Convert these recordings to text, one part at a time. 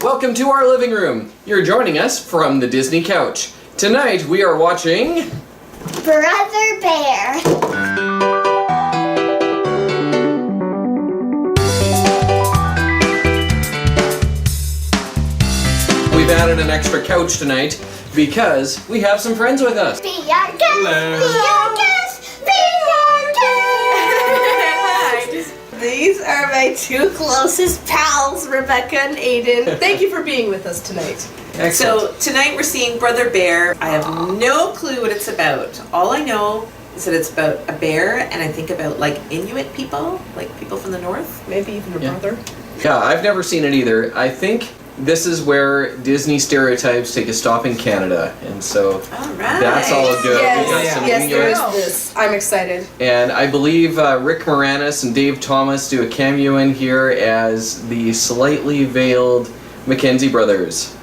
Welcome to our living room. You're joining us from the Disney couch. Tonight we are watching... Brother Bear. We've added an extra couch tonight because we have some friends with us. These are my two closest pals, Rebecca and Aiden. Thank you for being with us tonight. Excellent. So tonight we're seeing Brother Bear. I have no clue what it's about. All I know is that it's about a bear, and I think about like Inuit people, like people from the north. Maybe even a brother. Yeah, I've never seen it either. I think this is where Disney Stereotypes take a stop in Canada, and so that's all good. Yes, there is this. I'm excited. And I believe Rick Moranis and Dave Thomas do a cameo in here as the slightly veiled Mackenzie brothers.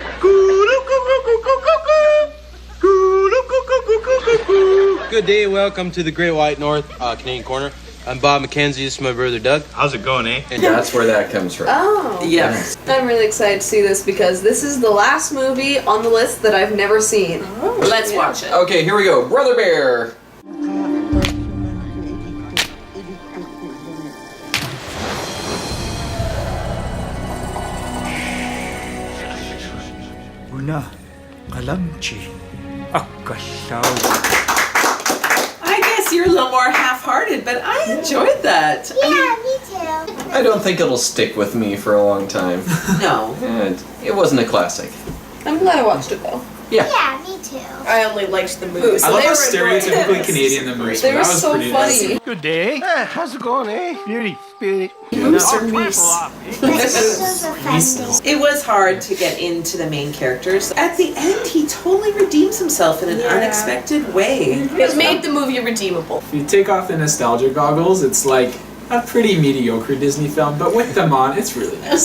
Good day, welcome to the Great White North Canadian Corner. I'm Bob McKenzie, this is my brother Doug. How's it going, eh? And that's where that comes from. Oh. Yes. I'm really excited to see this because this is the last movie on the list that I've never seen. Let's watch it. Okay, here we go. Brother Bear. Una kalamchi akasawa. I guess you're a little more half-hearted, but I enjoyed that. Yeah, me too. I don't think it'll stick with me for a long time. No. And it wasn't a classic. I'm glad I watched it though. Yeah, me too. I only liked the movie. So I love they how were stereotypically Canadian the movies were. They were That was so pretty funny. nice. Good day. Hey, how's it going, eh? Beauty, spirit. Moose or Moose? This was offensive. It was hard to get into the main characters. At the end, he totally redeems himself in an unexpected way. It made the movie redeemable. If you take off the nostalgia goggles, it's like a pretty mediocre Disney film, but with them on, it's really nice.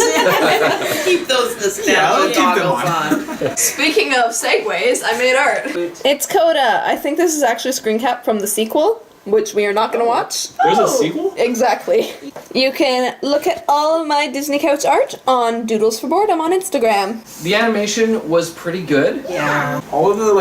Keep those nostalgia I'll keep them goggles on. Speaking of segues, I made art. It's Coda. I think this is actually a screen cap from the sequel, which we are not going to watch. There's a sequel? Exactly. You can look at all of my Disney Couch art on Doodles for Boredom on Instagram. The animation was pretty good. Yeah. All of the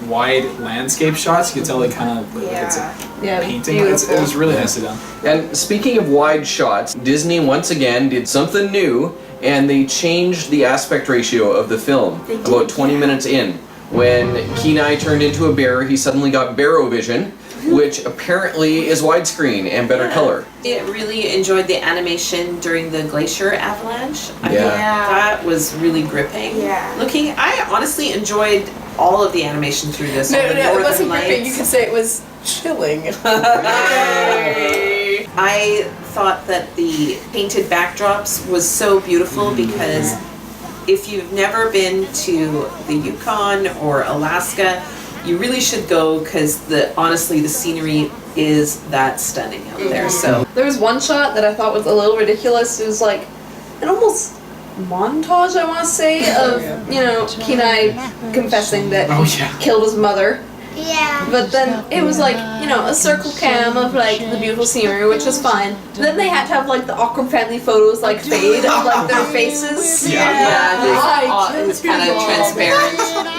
wide landscape shots, you can tell kind of it's a painting. It was really nicely done. And speaking of wide shots, Disney once again did something new, and they changed the aspect ratio of the film about 20 minutes in. When Kenai turned into a bear, he suddenly got Barrow-vision, which apparently is widescreen and better color. I really enjoyed the animation during the glacier avalanche. I Yeah. thought that was really gripping. Yeah. I honestly enjoyed all of the animation through this. No, all the it Northern wasn't gripping. You Lights. could say it was chilling. I thought that the painted backdrops was so beautiful because if you've never been to the Yukon or Alaska, you really should go because honestly the scenery is that stunning out there. So There was one shot that I thought was a little ridiculous. It was like an almost montage, I want to say, of, Kenai confessing that he killed his mother. Yeah. But then it was like, a circle cam of like the beautiful scenery, which was fine. Then they had to have like the awkward family photos like fade of like their faces. it was kind of transparent.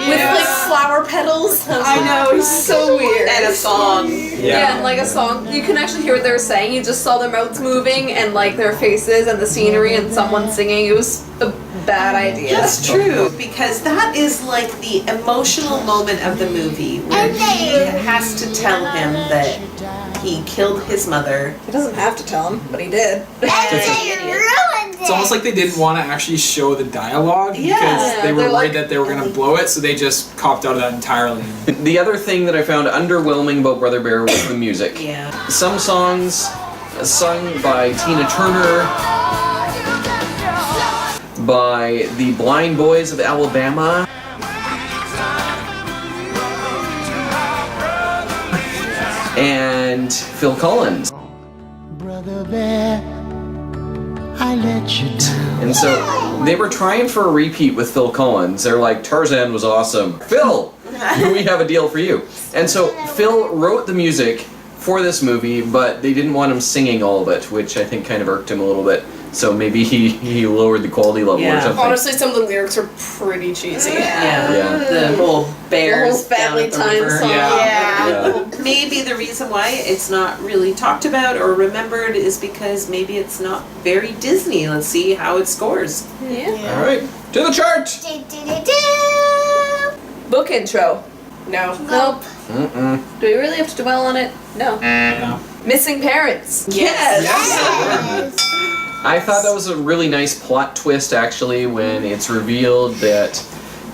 With like flower petals. I know, it's so weird. And a song. Yeah, and like a song. You can actually hear what they were saying. You just saw their mouths moving and like their faces and the scenery and someone singing. It was a bad idea. That's true, because that is like the emotional moment of the movie where he has to tell him that he killed his mother. He doesn't have to tell him, but he did. And they ruined it. It's almost like they didn't want to actually show the dialogue because they were they're worried like- that they were going to blow it, so they just copped out of that entirely. The other thing that I found underwhelming about Brother Bear was the music. Yeah. Some songs sung by Tina Turner, by the Blind Boys of Alabama, and Phil Collins. Brother Bear, I let you down. And so they were trying for a repeat with Phil Collins. They're like, Tarzan was awesome. Phil, we have a deal for you. And so Phil wrote the music for this movie, but they didn't want him singing all of it, which I think kind of irked him a little bit. So maybe he lowered the quality level or something. Honestly, some of the lyrics are pretty cheesy. Yeah. The whole bears The whole family down at the time river. song. Yeah. Maybe the reason why it's not really talked about or remembered is because maybe it's not very Disney. Let's see how it scores. Yeah. All right, to the chart. Book intro. No. Nope. Mm-mm. Do we really have to dwell on it? No. No. Missing parents. Yes. I thought that was a really nice plot twist, actually, when it's revealed that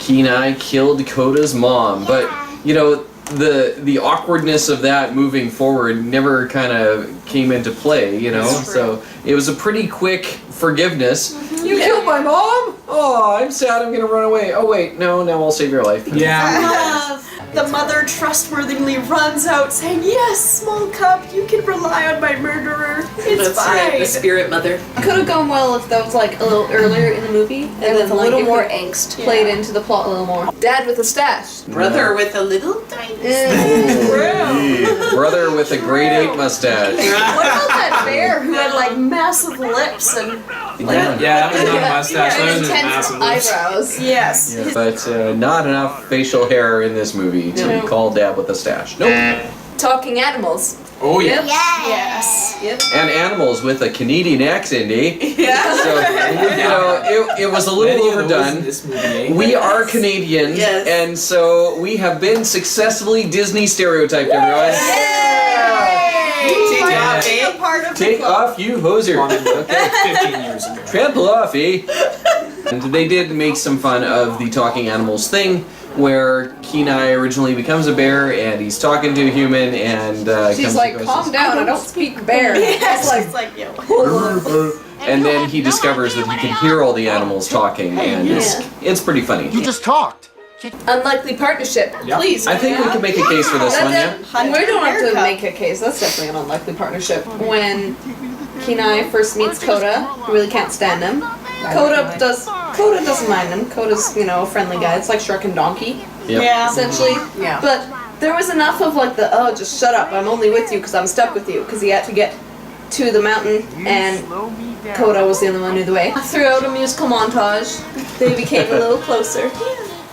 Kenai killed Coda's mom. But, you know, the awkwardness of that moving forward never kind of came into play, you know? So it was a pretty quick forgiveness. You killed my mom? Oh, I'm sad, I'm gonna run away. Oh, wait, no, now I'll save your life. Yeah. The mother trustworthily runs out saying, "Yes, small cup, you can rely on my murderer. It's That's fine." right, the spirit mother. Could have gone well if that was like a little earlier in the movie and then with a like, little it more could angst. played into the plot a little more. Dad with a stash. Brother with a little tiny Brother with a grade 8 mustache. What about that bear who had like massive lips and Yeah. Yeah, that was not a mustache. And That was just intense massive lips. eyebrows. yes. Yeah, but not enough facial hair in this movie to No. call Dad with a stash. Nope. Talking animals. Oh yeah. Yes. Yep. And animals with a Canadian accent, eh? Yeah. So, you know, it was a little Many of those in overdone. this movie, eh? We are Canadian, Yes. and so we have been successfully Disney stereotyped, everyone. Take Yeah. off, eh? A part of Take off, you hoser. Okay. 15 years ago. Trample off, eh? And they did make some fun of the talking animals thing, where Kenai originally becomes a bear and he's talking to a human and She's comes like, and goes, calm down, I don't speak bear. It's like, yo. and then he discovers that he can hear all the animals talking, and it's pretty funny. You just talked. Unlikely partnership. Yep. Please. I think we can make a case for this one, yeah? We don't have to Haircut. make a case. That's definitely an unlikely partnership. When Kenai first meets Coda, he really can't stand him. Coda doesn't mind him. Coda's, you know, a friendly guy. It's like Shrek and Donkey, Yep. Yeah. essentially. Yeah. But there was enough of like the, oh, just shut up. I'm only with you because I'm stuck with you. Because he had to get to the mountain and Coda was the only one who knew the way. Throughout a musical montage, they became a little closer.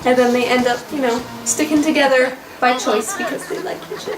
And then they end up, you know, sticking together by choice because they like each other.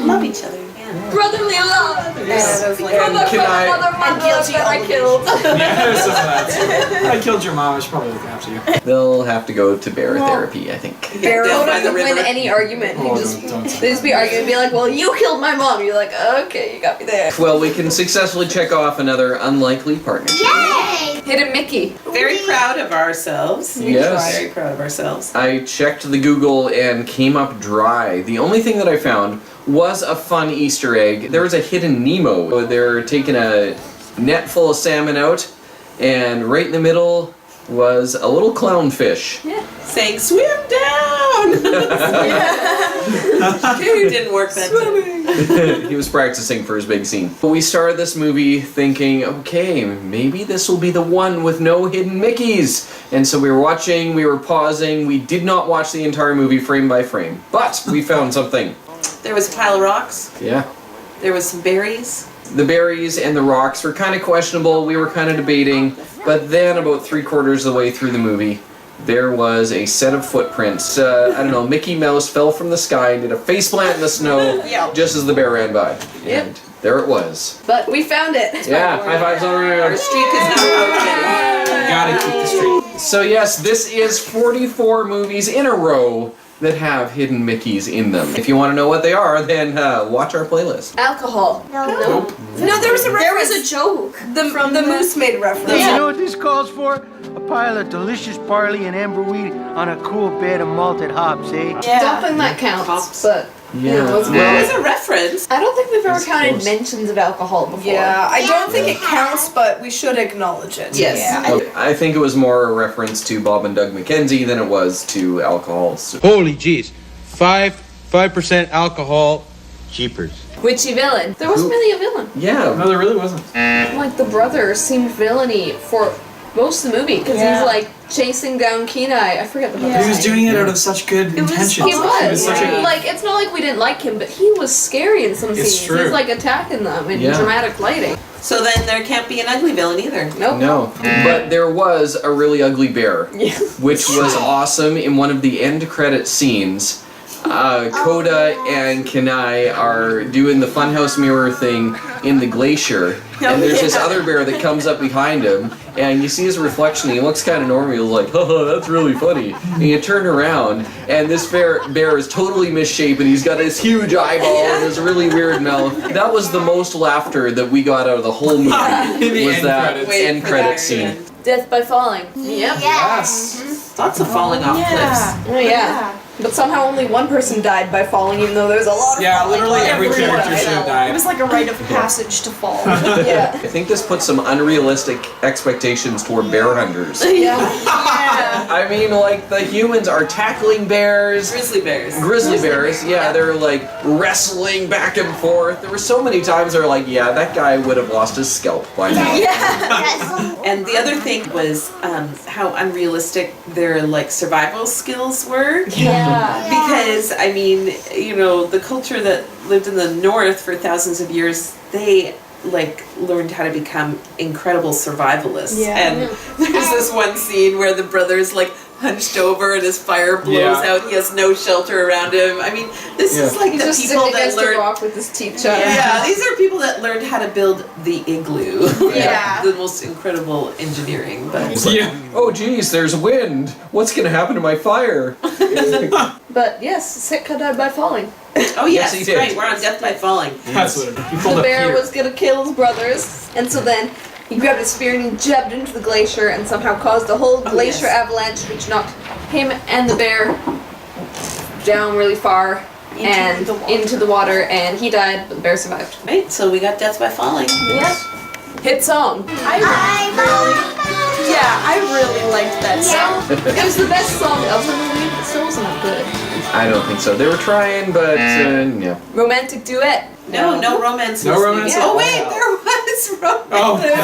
Love each other. Yeah. Brotherly love! Can I- And guilty that I killed. Yeah, so that's I killed your mom. I should probably look after you. They'll have to go to bear therapy, I think. Bear Down by doesn't the win river. any argument. Oh, He just, don't. they just be arguing and be like, well, you killed my mom. You're like, okay, you got me there. Well, we can successfully check off another unlikely partnership. Yay! Hidden Mickey. Very proud of ourselves. Yes. Very proud of ourselves. I checked the Google and came up dry. The only thing that I found was a fun Easter egg. There was a hidden Nemo. They're taking a net full of salmon out, and right in the middle was a little clownfish. Saying, swim down! It didn't work that time. He was practicing for his big scene. But we started this movie thinking, okay, maybe this will be the one with no hidden Mickeys. And so we were watching, we were pausing, we did not watch the entire movie frame by frame. But we found something. There was a pile of rocks. Yeah. There was some berries. The berries and the rocks were kind of questionable, we were kind of debating, but then about 3/4 of the way through the movie, there was a set of footprints. I don't know, Mickey Mouse fell from the sky and did a faceplant in the snow just as the bear ran by. Yep. And there it was. But we found it. Yeah, high fives all Our around. streak is not broken. Gotta keep the streak. So yes, this is 44 movies in a row that have hidden Mickeys in them. If you want to know what they are, then watch our playlist. Alcohol. No. No, there was a reference. There was a joke. The moose made a reference. You know what this calls for? A pile of delicious barley and amber wheat on a cool bed of malted hops, eh? Don't think that counts, Hops. but Yeah. it was There was a reference. I don't think we've ever That's counted close. mentions of alcohol before. Yeah, I don't think it counts, but we should acknowledge it. Yes. Yeah. I think it was more a reference to Bob and Doug McKenzie than it was to alcohol. So- Holy jeez. 5% alcohol. Jeepers. Witchy villain. There wasn't really a villain. Yeah. No, there really wasn't. Like the brother seemed villainy for most of the movie because Yeah. he's like chasing down Kenai. I forget the brother's He was name. doing it out of such good intentions. He was. such a, Like, it's not like we didn't like him, but he was scary in some It's scenes. true. He's like attacking them in Yeah. dramatic lighting. So then there can't be an ugly villain either. Nope. No, but there was a really ugly bear, which was awesome. In one of the end credit scenes, Koda and Kenai are doing the funhouse mirror thing in the glacier, and there's this other bear that comes up behind him, and you see his reflection. He looks kind of normal. He's like, "Haha, that's really funny." And you turn around, and this bear is totally misshapen. He's got this huge eyeball and this really weird mouth. That was the most laughter that we got out of the whole movie. Was that end credit scene? Death by falling. Yep. Yes. Lots of falling off cliffs. Oh yeah. But somehow only one person died by falling, even though there's a lot of Yeah, falling. literally every character should have It died. was like a rite of passage to fall. Yeah. I think this puts some unrealistic expectations toward bear hunters. Yeah. I mean, like, the humans are tackling bears. Grizzly bears. Grizzly bears, yeah, they're like wrestling back and forth. There were so many times they're like, yeah, that guy would have lost his scalp by now. And the other thing was how unrealistic their like survival skills were. Yeah. Because I mean, you know, the culture that lived in the north for thousands of years, they like learned how to become incredible survivalists. Yeah. And there's this one scene where the brother's like hunched over and his fire blows out. He has no shelter around him. I mean, this is like He's the just people sitting that against a learned. rock with his teeth shut. Yeah, these are people that learned how to build the igloo. Yeah. The most incredible engineering. But Yeah. Oh, geez, there's wind. What's gonna happen to my fire? But yes, Sitka died by falling. oh yes, he did. right. We're on Death by Falling. That's what it is. You pulled The up bear here. was gonna kill his brothers, and so then he grabbed a spear and he jabbed into the glacier and somehow caused a whole glacier avalanche, which knocked him and the bear down really far into the water, and he died, but the bear survived. Right, so we got Death by Falling. Yeah. Hit song. I really liked that song. It was the best song of the movie, but still wasn't that good. I don't think so. They were trying, but no. Romantic duet. No romance. No was romance needed. at Oh all. wait, there was romance. Oh, There's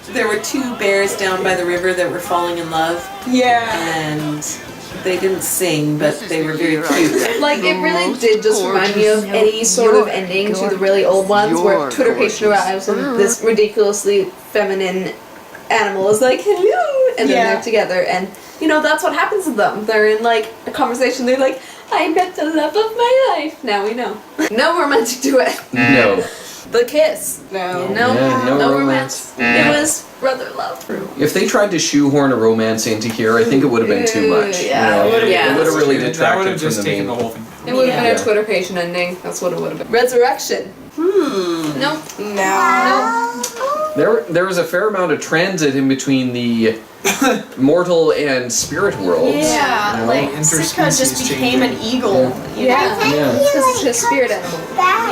yeah. There were two bears down by the river that were falling in love, Yeah. and they didn't sing, but they were very cute. Like, it really did just remind me of any sort of ending to the really old ones where Twitter patient arrives and this ridiculously feminine animal is like, hello, and then Yeah. they're together, and you know, that's what happens to them. They're in like a conversation, they're like, I met the love of my life. Now we know. No romantic duet. No. The kiss. No. Yeah, no romance. It was brother love. If they tried to shoehorn a romance into here, I think it would have been too much. Yeah, You know? it would've- It would have really That would detracted have from just the taken main. the whole thing. It would have been Yeah. a Twitter patient ending. That's what it would have been. Resurrection. Nope. No. There was a fair amount of transit in between the mortal and spirit worlds. Yeah, you know? like Sitka just Interspecies became an eagle. You know? Yeah. Because it's his spirit animal.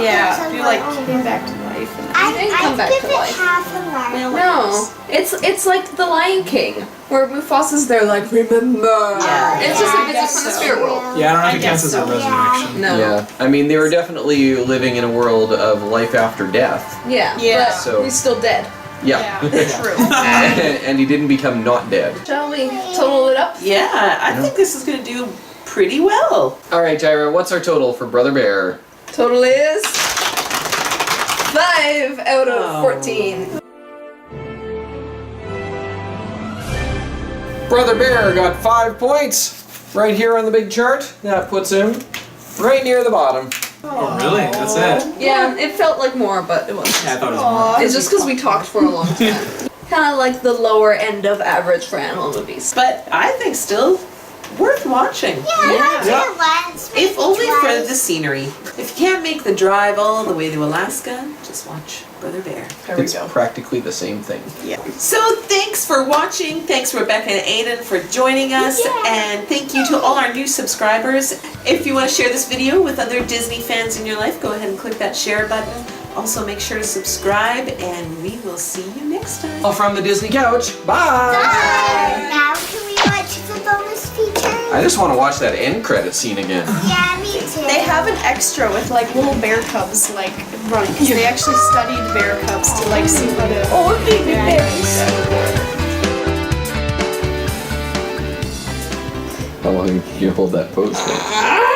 Yeah, you like came back to life. He didn't come back give to it life. half a mark. No, it's like the Lion King, where Mufasa's there like, remember. Yeah. It's just a I visit guess from the so. spirit world. Yeah, I don't know if I it counts guess as a so. resurrection. No. Yeah, I mean, they were definitely living in a world of life after death. Yeah. Yeah. But So- he's still dead. Yeah. True. And he didn't become not dead. Shall we total it up? Yeah, I think this is going to do pretty well. All right, Tyra, what's our total for Brother Bear? Total is 5 out of 14. Brother Bear got 5 points right here on the big chart. That puts him right near the bottom. Oh, really? That's it? Yeah, it felt like more, but it wasn't. Yeah, I thought it was more. It's just because we talked for a long time. Kind of like the lower end of average for animal movies. But I think still worth watching. If only for the scenery. If you can't make the drive all the way to Alaska, just watch Brother Bear. There we It's go. practically the same thing. So thanks for watching. Thanks Rebecca and Aiden for joining us. And thank you to all our new subscribers. If you want to share this video with other Disney fans in your life, go ahead and click that share button. Also make sure to subscribe, and we will see you next time. All from the Disney couch. Bye! Now can we watch the bonus feature? I just want to watch that end credit scene again. Yeah, me too. They have an extra with like little bear cubs like running because they actually studied bear cubs to like see how to. Oh, baby berries. How long can you hold that pose for?